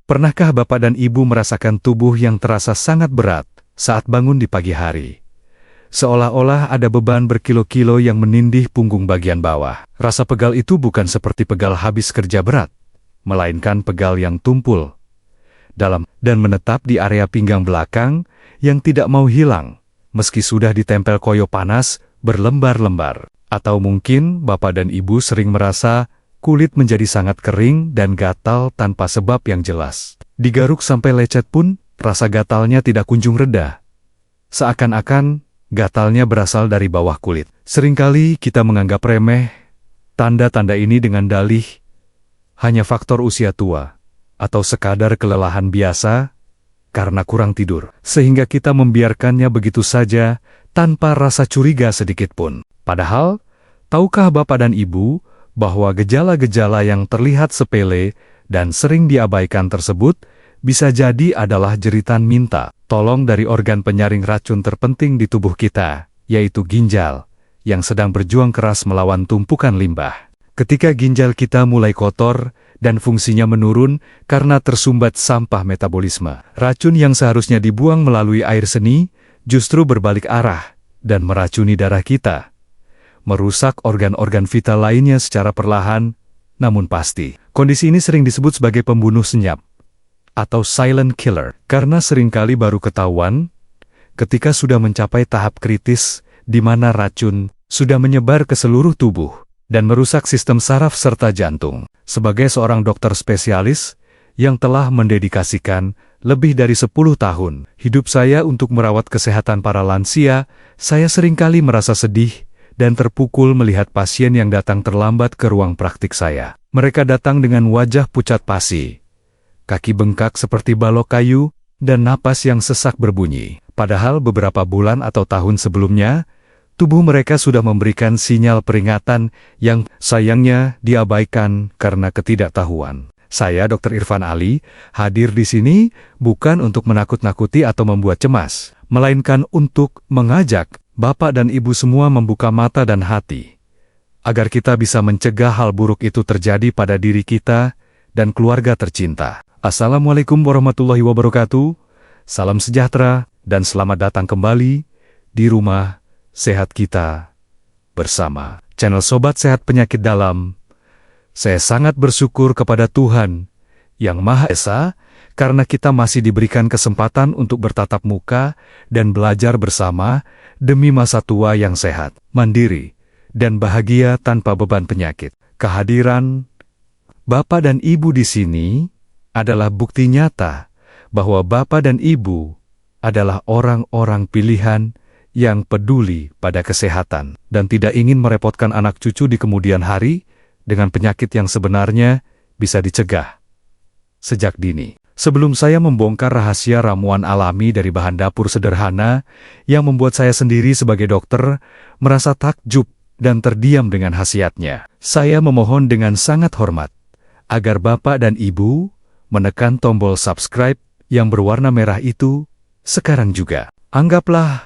Pernahkah Bapak dan Ibu merasakan tubuh yang terasa sangat berat saat bangun di pagi hari? Seolah-olah ada beban berkilo-kilo yang menindih punggung bagian bawah. Rasa pegal itu bukan seperti pegal habis kerja berat, melainkan pegal yang tumpul dalam dan menetap di area pinggang belakang yang tidak mau hilang, meski sudah ditempel koyo panas berlembar-lembar. Atau mungkin Bapak dan Ibu sering merasa kulit menjadi sangat kering dan gatal tanpa sebab yang jelas. Digaruk sampai lecet pun, rasa gatalnya tidak kunjung reda. Seakan-akan gatalnya berasal dari bawah kulit. Seringkali kita menganggap remeh tanda-tanda ini dengan dalih hanya faktor usia tua atau sekadar kelelahan biasa karena kurang tidur, sehingga kita membiarkannya begitu saja tanpa rasa curiga sedikit pun. Padahal, tahukah Bapak dan Ibu bahwa gejala-gejala yang terlihat sepele dan sering diabaikan tersebut bisa jadi adalah jeritan minta tolong dari organ penyaring racun terpenting di tubuh kita, yaitu ginjal, yang sedang berjuang keras melawan tumpukan limbah. Ketika ginjal kita mulai kotor dan fungsinya menurun karena tersumbat sampah metabolisme, racun yang seharusnya dibuang melalui air seni justru berbalik arah dan meracuni darah kita, merusak organ-organ vital lainnya secara perlahan, namun pasti. Kondisi ini sering disebut sebagai pembunuh senyap atau silent killer, karena seringkali baru ketahuan ketika sudah mencapai tahap kritis di mana racun sudah menyebar ke seluruh tubuh dan merusak sistem saraf serta jantung. Sebagai seorang dokter spesialis yang telah mendedikasikan lebih dari 10 tahun hidup saya untuk merawat kesehatan para lansia, saya seringkali merasa sedih dan terpukul melihat pasien yang datang terlambat ke ruang praktik saya. Mereka datang dengan wajah pucat pasi, kaki bengkak seperti balok kayu, dan napas yang sesak berbunyi. Padahal beberapa bulan atau tahun sebelumnya, tubuh mereka sudah memberikan sinyal peringatan yang sayangnya diabaikan karena ketidaktahuan. Saya, Dr. Irfan Ali, hadir di sini bukan untuk menakut-nakuti atau membuat cemas, melainkan untuk mengajak Bapak dan Ibu semua membuka mata dan hati, agar kita bisa mencegah hal buruk itu terjadi pada diri kita dan keluarga tercinta. Assalamualaikum warahmatullahi wabarakatuh, salam sejahtera, dan selamat datang kembali di rumah sehat kita bersama channel Sobat Sehat Penyakit Dalam. Saya sangat bersyukur kepada Tuhan Yang Maha Esa karena kita masih diberikan kesempatan untuk bertatap muka dan belajar bersama demi masa tua yang sehat, mandiri, dan bahagia tanpa beban penyakit. Kehadiran Bapak dan Ibu di sini adalah bukti nyata bahwa Bapak dan Ibu adalah orang-orang pilihan yang peduli pada kesehatan dan tidak ingin merepotkan anak cucu di kemudian hari dengan penyakit yang sebenarnya bisa dicegah sejak dini. Sebelum saya membongkar rahasia ramuan alami dari bahan dapur sederhana yang membuat saya sendiri sebagai dokter merasa takjub dan terdiam dengan khasiatnya, saya memohon dengan sangat hormat agar Bapak dan Ibu menekan tombol subscribe yang berwarna merah itu sekarang juga. Anggaplah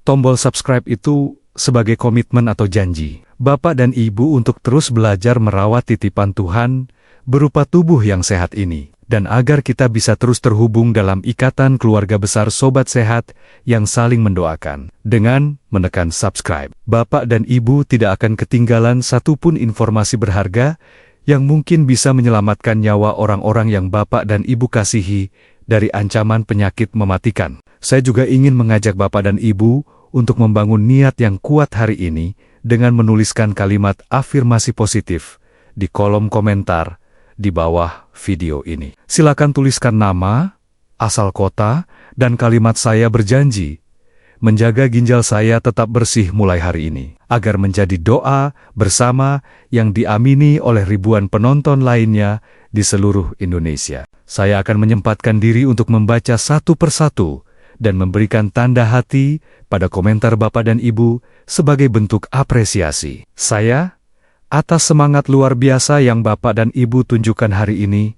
tombol subscribe itu sebagai komitmen atau janji Bapak dan Ibu untuk terus belajar merawat titipan Tuhan berupa tubuh yang sehat ini, dan agar kita bisa terus terhubung dalam ikatan keluarga besar Sobat Sehat yang saling mendoakan. Dengan menekan subscribe, Bapak dan Ibu tidak akan ketinggalan satupun informasi berharga yang mungkin bisa menyelamatkan nyawa orang-orang yang Bapak dan Ibu kasihi dari ancaman penyakit mematikan. Saya juga ingin mengajak Bapak dan Ibu untuk membangun niat yang kuat hari ini dengan menuliskan kalimat afirmasi positif di kolom komentar di bawah video ini. Silakan tuliskan nama, asal kota, dan kalimat saya berjanji menjaga ginjal saya tetap bersih mulai hari ini, agar menjadi doa bersama yang diamini oleh ribuan penonton lainnya di seluruh Indonesia. Saya akan menyempatkan diri untuk membaca satu persatu dan memberikan tanda hati pada komentar Bapak dan Ibu sebagai bentuk apresiasi saya atas semangat luar biasa yang Bapak dan Ibu tunjukkan hari ini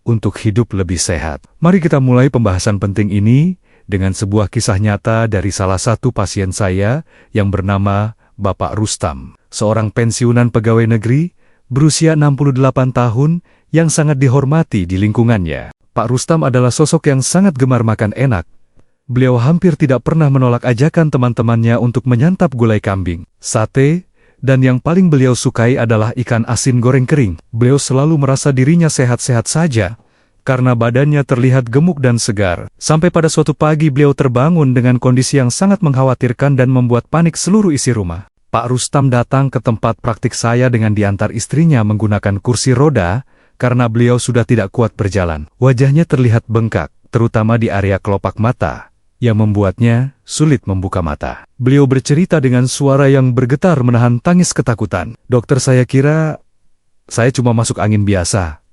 untuk hidup lebih sehat. Mari kita mulai pembahasan penting ini dengan sebuah kisah nyata dari salah satu pasien saya yang bernama Bapak Rustam, seorang pensiunan pegawai negeri berusia 68 tahun yang sangat dihormati di lingkungannya. Pak Rustam adalah sosok yang sangat gemar makan enak. Beliau hampir tidak pernah menolak ajakan teman-temannya untuk menyantap gulai kambing, sate, dan yang paling beliau sukai adalah ikan asin goreng kering. Beliau selalu merasa dirinya sehat-sehat saja, karena badannya terlihat gemuk dan segar. Sampai pada suatu pagi beliau terbangun dengan kondisi yang sangat mengkhawatirkan dan membuat panik seluruh isi rumah. Pak Rustam datang ke tempat praktik saya dengan diantar istrinya menggunakan kursi roda, karena beliau sudah tidak kuat berjalan. Wajahnya terlihat bengkak, terutama di area kelopak mata, yang membuatnya sulit membuka mata. Beliau bercerita dengan suara yang bergetar menahan tangis ketakutan. Dokter, saya kira saya cuma masuk angin biasa,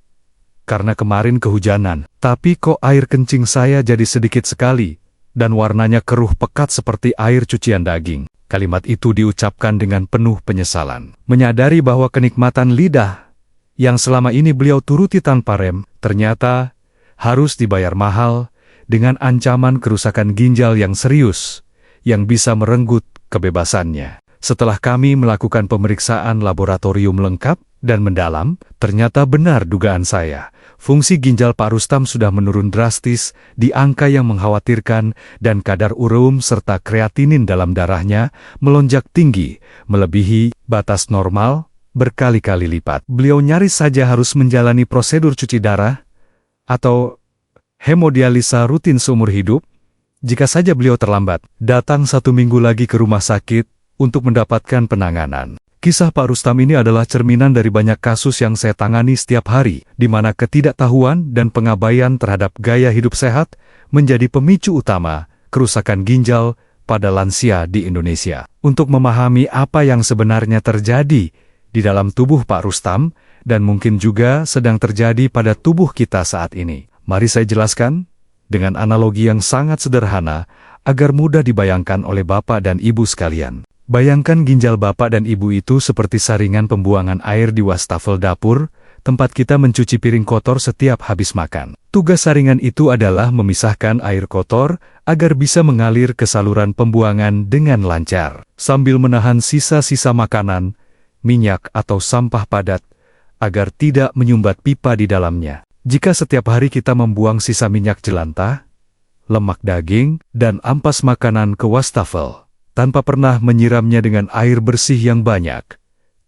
karena kemarin kehujanan. Tapi kok air kencing saya jadi sedikit sekali, dan warnanya keruh pekat seperti air cucian daging. Kalimat itu diucapkan dengan penuh penyesalan. Menyadari bahwa kenikmatan lidah yang selama ini beliau turuti tanpa rem, ternyata harus dibayar mahal dengan ancaman kerusakan ginjal yang serius, yang bisa merenggut kebebasannya. Setelah kami melakukan pemeriksaan laboratorium lengkap dan mendalam, ternyata benar dugaan saya. Fungsi ginjal Pak Rustam sudah menurun drastis di angka yang mengkhawatirkan dan kadar ureum serta kreatinin dalam darahnya melonjak tinggi, melebihi batas normal berkali-kali lipat. Beliau nyaris saja harus menjalani prosedur cuci darah atau hemodialisa rutin seumur hidup jika saja beliau terlambat datang 1 minggu lagi ke rumah sakit untuk mendapatkan penanganan. Kisah Pak Rustam ini adalah cerminan dari banyak kasus yang saya tangani setiap hari, di mana ketidaktahuan dan pengabaian terhadap gaya hidup sehat menjadi pemicu utama kerusakan ginjal pada lansia di Indonesia. Untuk memahami apa yang sebenarnya terjadi di dalam tubuh Pak Rustam, dan mungkin juga sedang terjadi pada tubuh kita saat ini, mari saya jelaskan dengan analogi yang sangat sederhana agar mudah dibayangkan oleh Bapak dan Ibu sekalian. Bayangkan ginjal Bapak dan Ibu itu seperti saringan pembuangan air di wastafel dapur, tempat kita mencuci piring kotor setiap habis makan. Tugas saringan itu adalah memisahkan air kotor agar bisa mengalir ke saluran pembuangan dengan lancar, sambil menahan sisa-sisa makanan, minyak atau sampah padat, agar tidak menyumbat pipa di dalamnya. Jika setiap hari kita membuang sisa minyak jelantah, lemak daging, dan ampas makanan ke wastafel, tanpa pernah menyiramnya dengan air bersih yang banyak,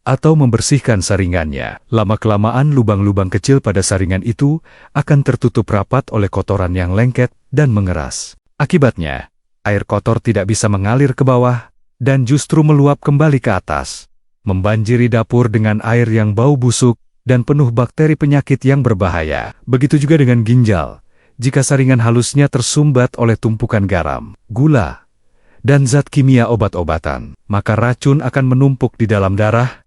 atau membersihkan saringannya, lama-kelamaan lubang-lubang kecil pada saringan itu akan tertutup rapat oleh kotoran yang lengket dan mengeras. Akibatnya, air kotor tidak bisa mengalir ke bawah, dan justru meluap kembali ke atas, membanjiri dapur dengan air yang bau busuk dan penuh bakteri penyakit yang berbahaya. Begitu juga dengan ginjal. Jika saringan halusnya tersumbat oleh tumpukan garam, gula, dan zat kimia obat-obatan, maka racun akan menumpuk di dalam darah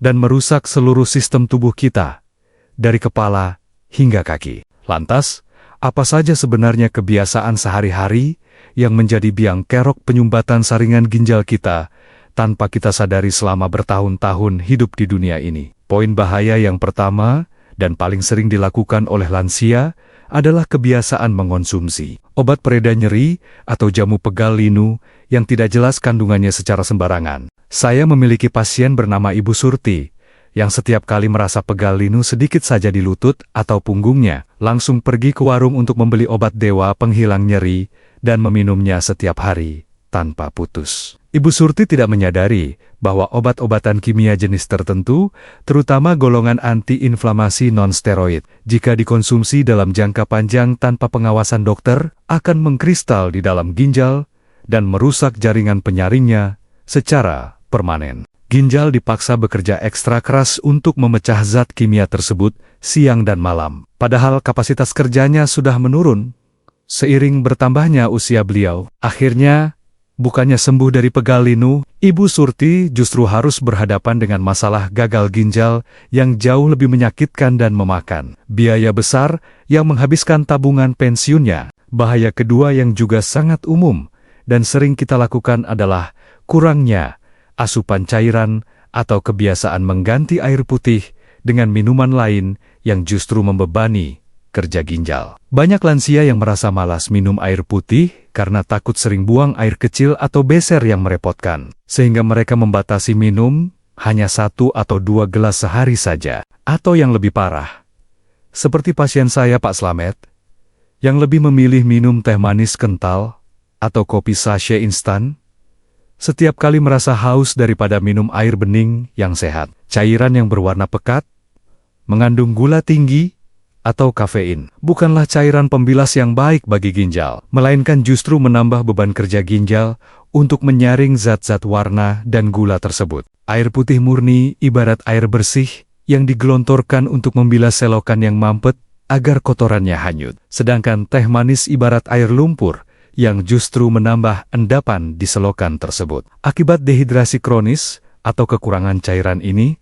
dan merusak seluruh sistem tubuh kita, dari kepala hingga kaki. Lantas, apa saja sebenarnya kebiasaan sehari-hari yang menjadi biang kerok penyumbatan saringan ginjal kita tanpa kita sadari selama bertahun-tahun hidup di dunia ini? Poin bahaya yang pertama dan paling sering dilakukan oleh lansia adalah kebiasaan mengonsumsi obat pereda nyeri atau jamu pegal linu yang tidak jelas kandungannya secara sembarangan. Saya memiliki pasien bernama Ibu Surti, yang setiap kali merasa pegal linu sedikit saja di lutut atau punggungnya, langsung pergi ke warung untuk membeli obat dewa penghilang nyeri dan meminumnya setiap hari tanpa putus. Ibu Surti tidak menyadari bahwa obat-obatan kimia jenis tertentu, terutama golongan anti-inflamasi non-steroid, jika dikonsumsi dalam jangka panjang tanpa pengawasan dokter, akan mengkristal di dalam ginjal dan merusak jaringan penyaringnya secara permanen. Ginjal dipaksa bekerja ekstra keras untuk memecah zat kimia tersebut siang dan malam, padahal kapasitas kerjanya sudah menurun. Seiring bertambahnya usia beliau, akhirnya, bukannya sembuh dari pegal linu, Ibu Surti justru harus berhadapan dengan masalah gagal ginjal yang jauh lebih menyakitkan dan memakan biaya besar yang menghabiskan tabungan pensiunnya. Bahaya kedua yang juga sangat umum dan sering kita lakukan adalah kurangnya asupan cairan atau kebiasaan mengganti air putih dengan minuman lain yang justru membebani kerja ginjal. Banyak lansia yang merasa malas minum air putih karena takut sering buang air kecil atau beser yang merepotkan, sehingga mereka membatasi minum hanya 1 atau 2 gelas sehari saja. Atau yang lebih parah, Seperti pasien saya Pak Slamet, yang lebih memilih minum teh manis kental atau kopi sachet instan, setiap kali merasa haus daripada minum air bening yang sehat. Cairan yang berwarna pekat, mengandung gula tinggi, atau kafein, bukanlah cairan pembilas yang baik bagi ginjal, melainkan justru menambah beban kerja ginjal untuk menyaring zat-zat warna dan gula tersebut. Air putih murni ibarat air bersih yang digelontorkan untuk membilas selokan yang mampet agar kotorannya hanyut. Sedangkan teh manis ibarat air lumpur yang justru menambah endapan di selokan tersebut. Akibat dehidrasi kronis atau kekurangan cairan ini,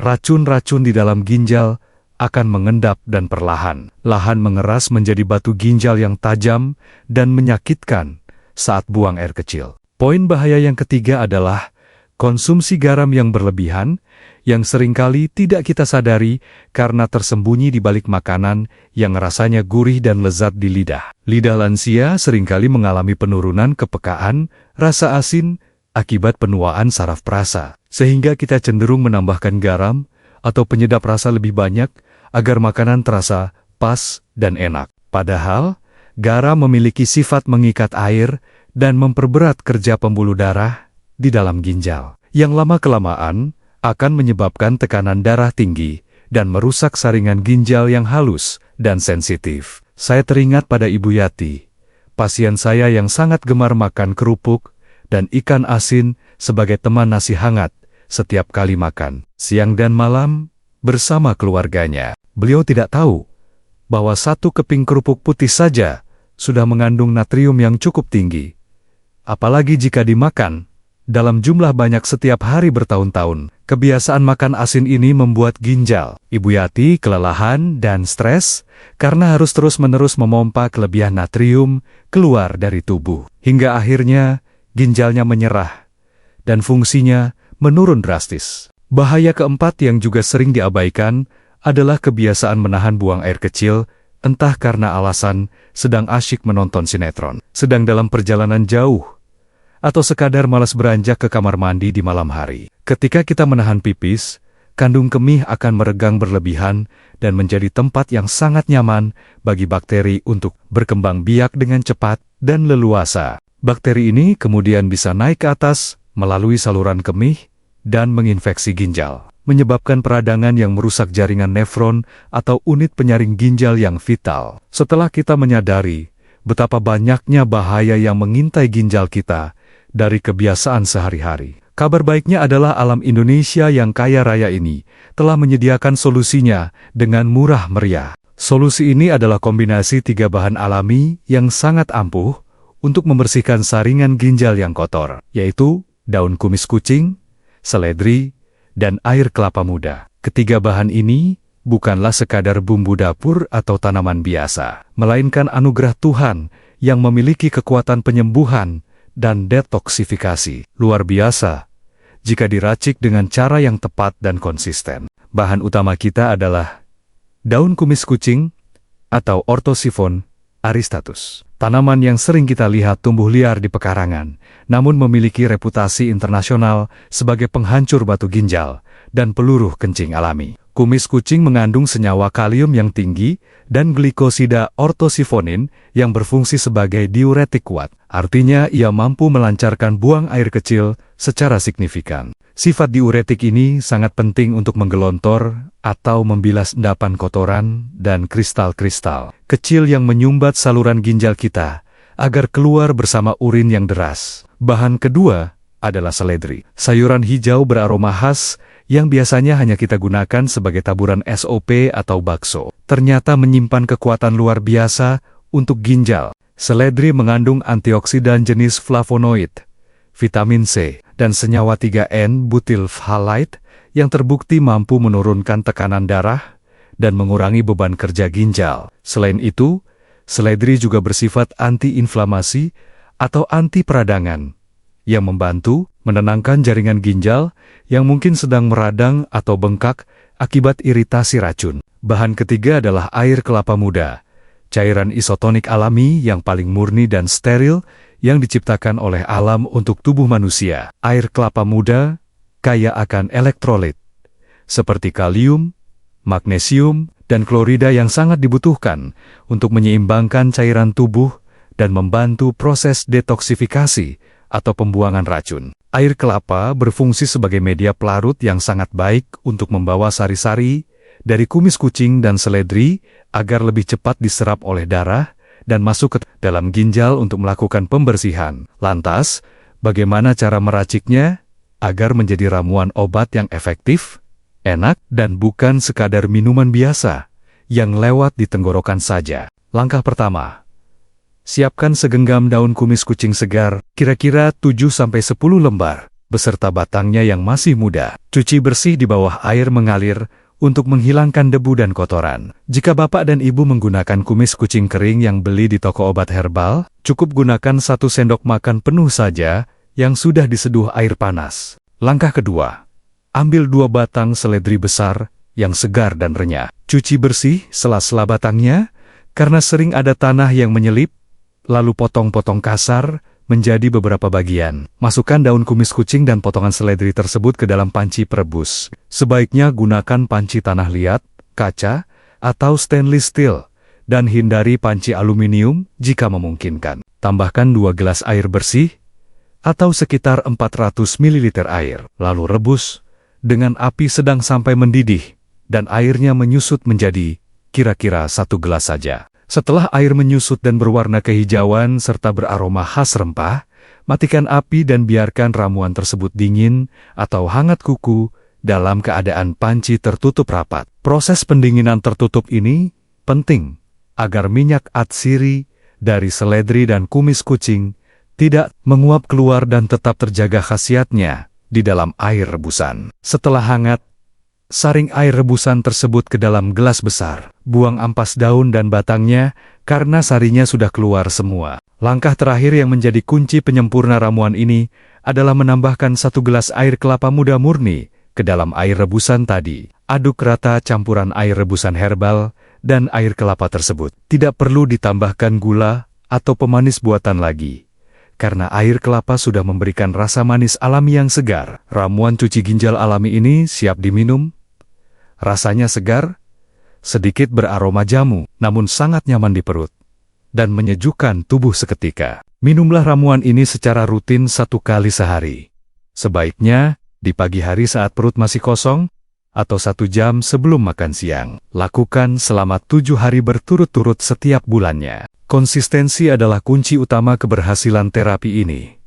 racun-racun di dalam ginjal akan mengendap dan perlahan mengeras menjadi batu ginjal yang tajam dan menyakitkan saat buang air kecil. Poin bahaya yang ketiga adalah konsumsi garam yang berlebihan yang seringkali tidak kita sadari karena tersembunyi di balik makanan yang rasanya gurih dan lezat di lidah. Lidah lansia seringkali mengalami penurunan kepekaan rasa asin akibat penuaan saraf perasa, sehingga kita cenderung menambahkan garam atau penyedap rasa lebih banyak agar makanan terasa pas dan enak. Padahal, garam memiliki sifat mengikat air dan memperberat kerja pembuluh darah di dalam ginjal, yang lama-kelamaan akan menyebabkan tekanan darah tinggi dan merusak saringan ginjal yang halus dan sensitif. Saya teringat pada Ibu Yati, pasien saya yang sangat gemar makan kerupuk dan ikan asin sebagai teman nasi hangat setiap kali makan, siang dan malam, bersama keluarganya. Beliau tidak tahu bahwa satu keping kerupuk putih saja sudah mengandung natrium yang cukup tinggi. Apalagi jika dimakan dalam jumlah banyak setiap hari bertahun-tahun. Kebiasaan makan asin ini membuat ginjal Ibu Yati kelelahan dan stres karena harus terus-menerus memompa kelebihan natrium keluar dari tubuh. Hingga akhirnya ginjalnya menyerah dan fungsinya menurun drastis. Bahaya keempat yang juga sering diabaikan adalah kebiasaan menahan buang air kecil, entah karena alasan sedang asyik menonton sinetron, sedang dalam perjalanan jauh, atau sekadar malas beranjak ke kamar mandi di malam hari. Ketika kita menahan pipis, kandung kemih akan meregang berlebihan dan menjadi tempat yang sangat nyaman bagi bakteri untuk berkembang biak dengan cepat dan leluasa. Bakteri ini kemudian bisa naik ke atas melalui saluran kemih dan menginfeksi ginjal, menyebabkan peradangan yang merusak jaringan nefron atau unit penyaring ginjal yang vital. Setelah kita menyadari betapa banyaknya bahaya yang mengintai ginjal kita dari kebiasaan sehari-hari, kabar baiknya adalah alam Indonesia yang kaya raya ini telah menyediakan solusinya dengan murah meriah. Solusi ini adalah kombinasi 3 bahan alami yang sangat ampuh untuk membersihkan saringan ginjal yang kotor, yaitu daun kumis kucing, seledri, dan air kelapa muda. Ketiga bahan ini bukanlah sekadar bumbu dapur atau tanaman biasa, melainkan anugerah Tuhan yang memiliki kekuatan penyembuhan dan detoksifikasi luar biasa jika diracik dengan cara yang tepat dan konsisten. Bahan utama kita adalah daun kumis kucing atau Orthosiphon aristatus. Tanaman yang sering kita lihat tumbuh liar di pekarangan, namun memiliki reputasi internasional sebagai penghancur batu ginjal dan peluruh kencing alami. Kumis kucing mengandung senyawa kalium yang tinggi dan glikosida ortosiphonin yang berfungsi sebagai diuretik kuat. Artinya ia mampu melancarkan buang air kecil secara signifikan. Sifat diuretik ini sangat penting untuk menggelontor atau membilas endapan kotoran dan kristal-kristal kecil yang menyumbat saluran ginjal kita agar keluar bersama urin yang deras. Bahan kedua adalah seledri, sayuran hijau beraroma khas yang biasanya hanya kita gunakan sebagai taburan SOP atau bakso. Ternyata menyimpan kekuatan luar biasa untuk ginjal. Seledri mengandung antioksidan jenis flavonoid, vitamin C, dan senyawa 3N-butyl phthalate yang terbukti mampu menurunkan tekanan darah dan mengurangi beban kerja ginjal. Selain itu, seledri juga bersifat anti-inflamasi atau anti peradangan yang membantu menenangkan jaringan ginjal yang mungkin sedang meradang atau bengkak akibat iritasi racun. Bahan ketiga adalah air kelapa muda, cairan isotonik alami yang paling murni dan steril yang diciptakan oleh alam untuk tubuh manusia. Air kelapa muda kaya akan elektrolit, seperti kalium, magnesium, dan klorida yang sangat dibutuhkan untuk menyeimbangkan cairan tubuh dan membantu proses detoksifikasi atau pembuangan racun. Air kelapa berfungsi sebagai media pelarut yang sangat baik untuk membawa sari-sari dari kumis kucing dan seledri agar lebih cepat diserap oleh darah dan masuk ke dalam ginjal untuk melakukan pembersihan. Lantas, bagaimana cara meraciknya agar menjadi ramuan obat yang efektif, enak, dan bukan sekadar minuman biasa yang lewat di tenggorokan saja? Langkah pertama, siapkan segenggam daun kumis kucing segar, kira-kira 7-10 lembar, beserta batangnya yang masih muda. Cuci bersih di bawah air mengalir untuk menghilangkan debu dan kotoran. Jika Bapak dan Ibu menggunakan kumis kucing kering yang beli di toko obat herbal, cukup gunakan 1 sendok makan penuh saja yang sudah diseduh air panas. Langkah kedua, ambil 2 batang seledri besar yang segar dan renyah. Cuci bersih sela-sela batangnya, karena sering ada tanah yang menyelip, lalu potong-potong kasar menjadi beberapa bagian. Masukkan daun kumis kucing dan potongan seledri tersebut ke dalam panci perebus. Sebaiknya gunakan panci tanah liat, kaca, atau stainless steel, dan hindari panci aluminium jika memungkinkan. Tambahkan 2 gelas air bersih, atau sekitar 400 ml air. Lalu rebus dengan api sedang sampai mendidih, dan airnya menyusut menjadi kira-kira 1 gelas saja. Setelah air menyusut dan berwarna kehijauan serta beraroma khas rempah, matikan api dan biarkan ramuan tersebut dingin atau hangat kuku dalam keadaan panci tertutup rapat. Proses pendinginan tertutup ini penting agar minyak atsiri dari seledri dan kumis kucing tidak menguap keluar dan tetap terjaga khasiatnya di dalam air rebusan. Setelah hangat, saring air rebusan tersebut ke dalam gelas besar. Buang ampas daun dan batangnya karena sarinya sudah keluar semua. Langkah terakhir yang menjadi kunci penyempurna ramuan ini adalah menambahkan 1 gelas air kelapa muda murni ke dalam air rebusan tadi. Aduk rata campuran air rebusan herbal dan air kelapa tersebut. Tidak perlu ditambahkan gula atau pemanis buatan lagi, karena air kelapa sudah memberikan rasa manis alami yang segar. Ramuan cuci ginjal alami ini siap diminum. Rasanya segar, sedikit beraroma jamu, namun sangat nyaman di perut, dan menyejukkan tubuh seketika. Minumlah ramuan ini secara rutin 1 kali sehari. Sebaiknya di pagi hari saat perut masih kosong, atau 1 jam sebelum makan siang. Lakukan selama 7 hari berturut-turut setiap bulannya. Konsistensi adalah kunci utama keberhasilan terapi ini.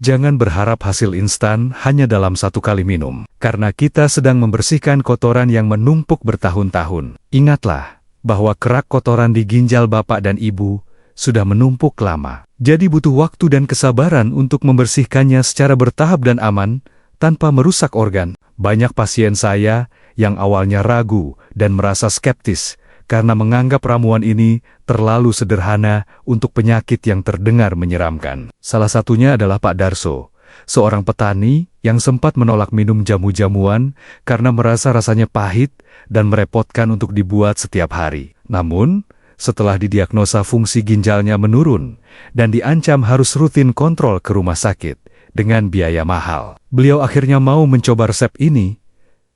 Jangan berharap hasil instan hanya dalam 1 kali minum, karena kita sedang membersihkan kotoran yang menumpuk bertahun-tahun. Ingatlah bahwa kerak kotoran di ginjal Bapak dan Ibu sudah menumpuk lama. Jadi butuh waktu dan kesabaran untuk membersihkannya secara bertahap dan aman, tanpa merusak organ. Banyak pasien saya yang awalnya ragu dan merasa skeptis, karena menganggap ramuan ini terlalu sederhana untuk penyakit yang terdengar menyeramkan. Salah satunya adalah Pak Darso, seorang petani yang sempat menolak minum jamu-jamuan karena merasa rasanya pahit dan merepotkan untuk dibuat setiap hari. Namun, setelah didiagnosa fungsi ginjalnya menurun dan diancam harus rutin kontrol ke rumah sakit dengan biaya mahal, beliau akhirnya mau mencoba resep ini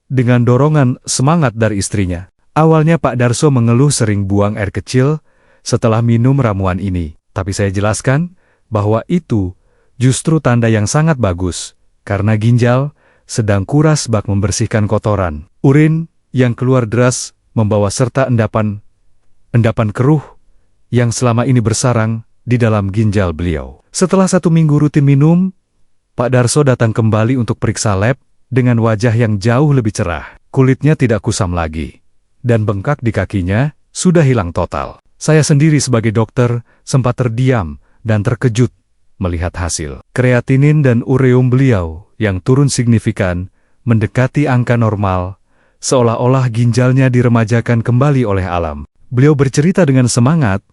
dengan dorongan semangat dari istrinya. Awalnya Pak Darso mengeluh sering buang air kecil setelah minum ramuan ini. Tapi saya jelaskan bahwa itu justru tanda yang sangat bagus, karena ginjal sedang kuras bak membersihkan kotoran. Urin yang keluar deras membawa serta endapan keruh yang selama ini bersarang di dalam ginjal beliau. Setelah 1 minggu rutin minum, Pak Darso datang kembali untuk periksa lab dengan wajah yang jauh lebih cerah. Kulitnya tidak kusam lagi, dan bengkak di kakinya sudah hilang total. Saya sendiri sebagai dokter sempat terdiam dan terkejut melihat hasil. Kreatinin dan ureum beliau yang turun signifikan mendekati angka normal, seolah-olah ginjalnya diremajakan kembali oleh alam. Beliau bercerita dengan semangat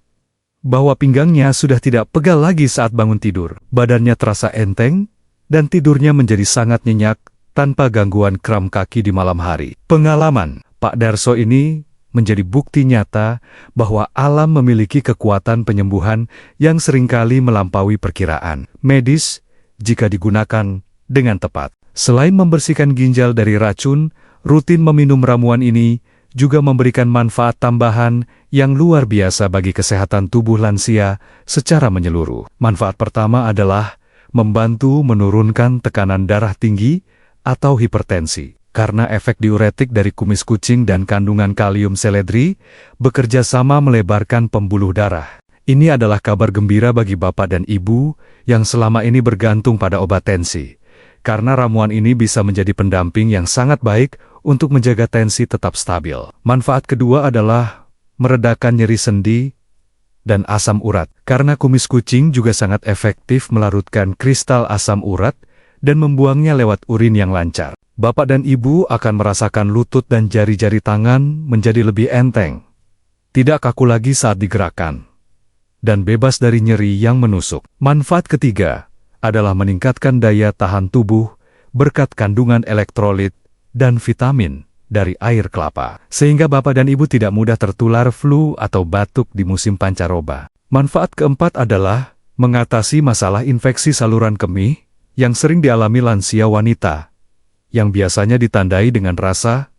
bahwa pinggangnya sudah tidak pegal lagi saat bangun tidur. Badannya terasa enteng dan tidurnya menjadi sangat nyenyak tanpa gangguan kram kaki di malam hari. Pengalaman Pak Darso ini menjadi bukti nyata bahwa alam memiliki kekuatan penyembuhan yang seringkali melampaui perkiraan medis jika digunakan dengan tepat. Selain membersihkan ginjal dari racun, rutin meminum ramuan ini juga memberikan manfaat tambahan yang luar biasa bagi kesehatan tubuh lansia secara menyeluruh. Manfaat pertama adalah membantu menurunkan tekanan darah tinggi atau hipertensi. Karena efek diuretik dari kumis kucing dan kandungan kalium seledri bekerja sama melebarkan pembuluh darah. Ini adalah kabar gembira bagi bapak dan ibu yang selama ini bergantung pada obat tensi. Karena ramuan ini bisa menjadi pendamping yang sangat baik untuk menjaga tensi tetap stabil. Manfaat kedua adalah meredakan nyeri sendi dan asam urat. Karena kumis kucing juga sangat efektif melarutkan kristal asam urat dan membuangnya lewat urin yang lancar. Bapak dan ibu akan merasakan lutut dan jari-jari tangan menjadi lebih enteng, tidak kaku lagi saat digerakkan, dan bebas dari nyeri yang menusuk. Manfaat ketiga adalah meningkatkan daya tahan tubuh berkat kandungan elektrolit dan vitamin dari air kelapa, sehingga bapak dan ibu tidak mudah tertular flu atau batuk di musim pancaroba. Manfaat keempat adalah mengatasi masalah infeksi saluran kemih yang sering dialami lansia wanita, yang biasanya ditandai dengan rasa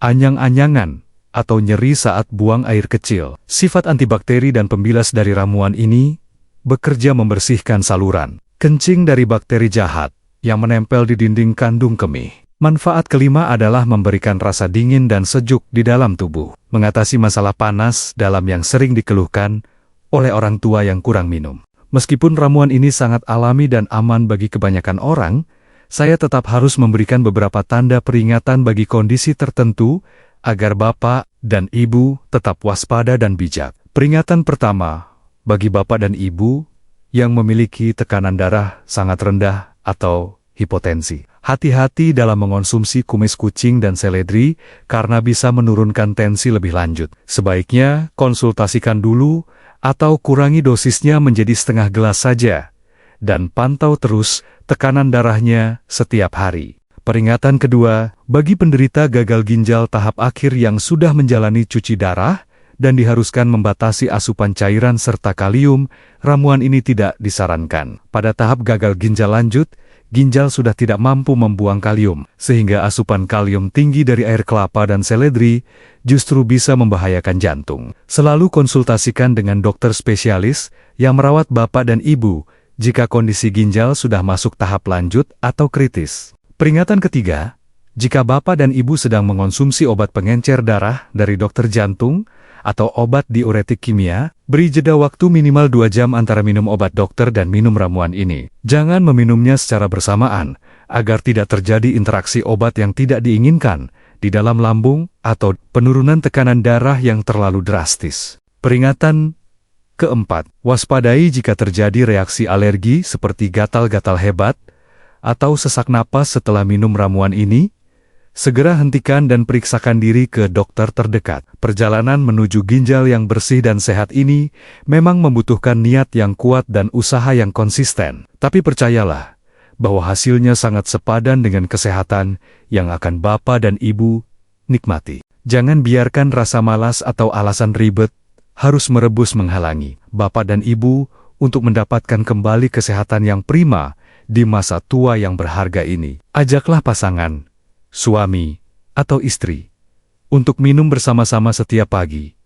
anyang-anyangan atau nyeri saat buang air kecil. Sifat antibakteri dan pembilas dari ramuan ini bekerja membersihkan saluran kencing dari bakteri jahat yang menempel di dinding kandung kemih. Manfaat kelima adalah memberikan rasa dingin dan sejuk di dalam tubuh, mengatasi masalah panas dalam yang sering dikeluhkan oleh orang tua yang kurang minum. Meskipun ramuan ini sangat alami dan aman bagi kebanyakan orang, saya tetap harus memberikan beberapa tanda peringatan bagi kondisi tertentu agar bapak dan ibu tetap waspada dan bijak. Peringatan pertama, bagi bapak dan ibu yang memiliki tekanan darah sangat rendah atau hipotensi. Hati-hati dalam mengonsumsi kumis kucing dan seledri karena bisa menurunkan tensi lebih lanjut. Sebaiknya konsultasikan dulu atau kurangi dosisnya menjadi setengah gelas saja, dan pantau terus tekanan darahnya setiap hari. Peringatan kedua, bagi penderita gagal ginjal tahap akhir yang sudah menjalani cuci darah dan diharuskan membatasi asupan cairan serta kalium, ramuan ini tidak disarankan. Pada tahap gagal ginjal lanjut, ginjal sudah tidak mampu membuang kalium, sehingga asupan kalium tinggi dari air kelapa dan seledri justru bisa membahayakan jantung. Selalu konsultasikan dengan dokter spesialis yang merawat bapak dan ibu jika kondisi ginjal sudah masuk tahap lanjut atau kritis. Peringatan ketiga, jika bapak dan ibu sedang mengonsumsi obat pengencer darah dari dokter jantung atau obat diuretik kimia, beri jeda waktu minimal 2 jam antara minum obat dokter dan minum ramuan ini. Jangan meminumnya secara bersamaan, agar tidak terjadi interaksi obat yang tidak diinginkan di dalam lambung atau penurunan tekanan darah yang terlalu drastis. Peringatan keempat, waspadai jika terjadi reaksi alergi seperti gatal-gatal hebat atau sesak napas setelah minum ramuan ini. Segera hentikan dan periksakan diri ke dokter terdekat. Perjalanan menuju ginjal yang bersih dan sehat ini memang membutuhkan niat yang kuat dan usaha yang konsisten. Tapi percayalah bahwa hasilnya sangat sepadan dengan kesehatan yang akan bapak dan ibu nikmati. Jangan biarkan rasa malas atau alasan ribet harus merebus menghalangi bapak dan ibu untuk mendapatkan kembali kesehatan yang prima di masa tua yang berharga ini. Ajaklah pasangan, suami, atau istri untuk minum bersama-sama setiap pagi,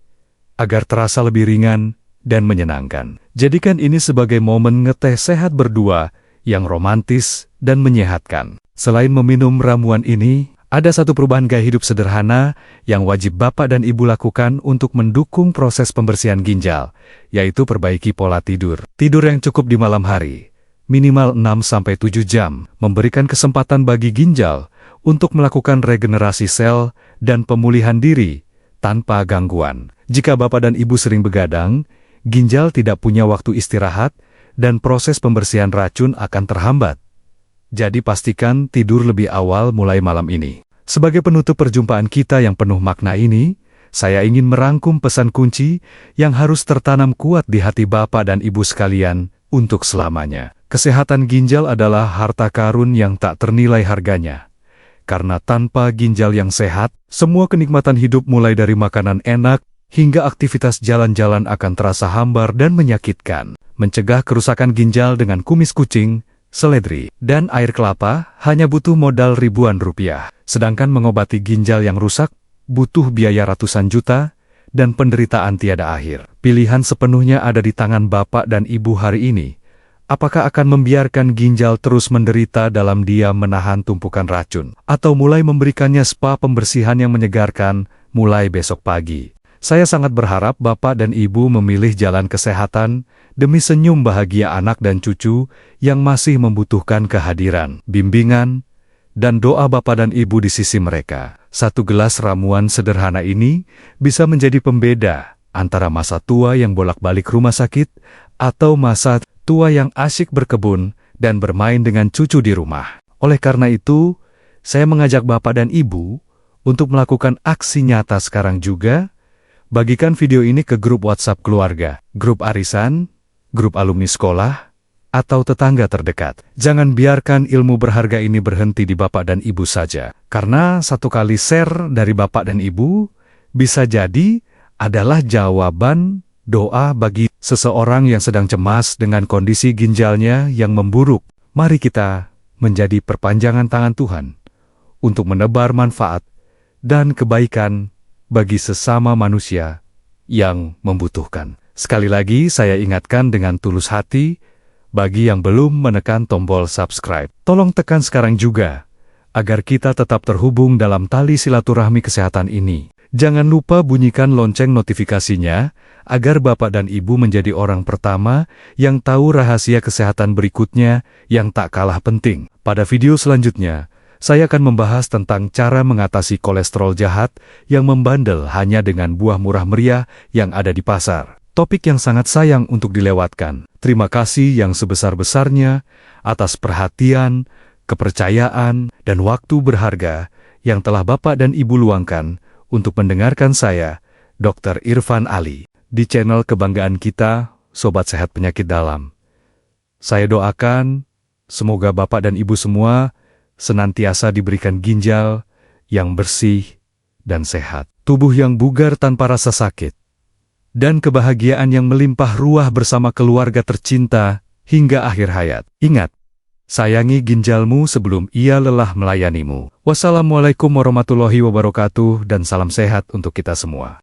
agar terasa lebih ringan dan menyenangkan. Jadikan ini sebagai momen ngeteh sehat berdua yang romantis dan menyehatkan. Selain meminum ramuan ini, ada satu perubahan gaya hidup sederhana yang wajib bapak dan ibu lakukan untuk mendukung proses pembersihan ginjal, yaitu perbaiki pola tidur. Tidur yang cukup di malam hari, minimal 6-7 jam, memberikan kesempatan bagi ginjal untuk melakukan regenerasi sel dan pemulihan diri tanpa gangguan. Jika bapak dan ibu sering begadang, ginjal tidak punya waktu istirahat dan proses pembersihan racun akan terhambat. Jadi pastikan tidur lebih awal mulai malam ini. Sebagai penutup perjumpaan kita yang penuh makna ini, saya ingin merangkum pesan kunci yang harus tertanam kuat di hati bapak dan ibu sekalian untuk selamanya. Kesehatan ginjal adalah harta karun yang tak ternilai harganya. Karena tanpa ginjal yang sehat, semua kenikmatan hidup mulai dari makanan enak hingga aktivitas jalan-jalan akan terasa hambar dan menyakitkan. Mencegah kerusakan ginjal dengan kumis kucing, seledri, dan air kelapa hanya butuh modal ribuan rupiah. Sedangkan mengobati ginjal yang rusak butuh biaya ratusan juta, dan penderitaan tiada akhir. Pilihan sepenuhnya ada di tangan Bapak dan Ibu hari ini. Apakah akan membiarkan ginjal terus menderita dalam diam menahan tumpukan racun, atau mulai memberikannya spa pembersihan yang menyegarkan mulai besok pagi? Saya sangat berharap Bapak dan Ibu memilih jalan kesehatan demi senyum bahagia anak dan cucu yang masih membutuhkan kehadiran, bimbingan, dan doa Bapak dan Ibu di sisi mereka. Satu gelas ramuan sederhana ini bisa menjadi pembeda antara masa tua yang bolak-balik rumah sakit atau masa tua yang asyik berkebun dan bermain dengan cucu di rumah. Oleh karena itu, saya mengajak Bapak dan Ibu untuk melakukan aksi nyata sekarang juga. Bagikan video ini ke grup WhatsApp keluarga, grup arisan, grup alumni sekolah, atau tetangga terdekat. Jangan biarkan ilmu berharga ini berhenti di Bapak dan Ibu saja. Karena satu kali share dari Bapak dan Ibu bisa jadi adalah jawaban doa bagi seseorang yang sedang cemas dengan kondisi ginjalnya yang memburuk. Mari kita menjadi perpanjangan tangan Tuhan untuk menebar manfaat dan kebaikan bagi sesama manusia yang membutuhkan. Sekali lagi saya ingatkan dengan tulus hati, bagi yang belum menekan tombol subscribe, tolong tekan sekarang juga, agar kita tetap terhubung dalam tali silaturahmi kesehatan ini. Jangan lupa bunyikan lonceng notifikasinya, agar Bapak dan Ibu menjadi orang pertama yang tahu rahasia kesehatan berikutnya yang tak kalah penting. Pada video selanjutnya, saya akan membahas tentang cara mengatasi kolesterol jahat yang membandel hanya dengan buah murah meriah yang ada di pasar. Topik yang sangat sayang untuk dilewatkan. Terima kasih yang sebesar-besarnya atas perhatian, kepercayaan, dan waktu berharga yang telah Bapak dan Ibu luangkan untuk mendengarkan saya, Dr. Irfan Ali, di channel kebanggaan kita, Sobat Sehat Penyakit Dalam. Saya doakan, semoga Bapak dan Ibu semua senantiasa diberikan ginjal yang bersih dan sehat, tubuh yang bugar tanpa rasa sakit, dan kebahagiaan yang melimpah ruah bersama keluarga tercinta hingga akhir hayat. Ingat, sayangi ginjalmu sebelum ia lelah melayanimu. Wassalamualaikum warahmatullahi wabarakatuh dan salam sehat untuk kita semua.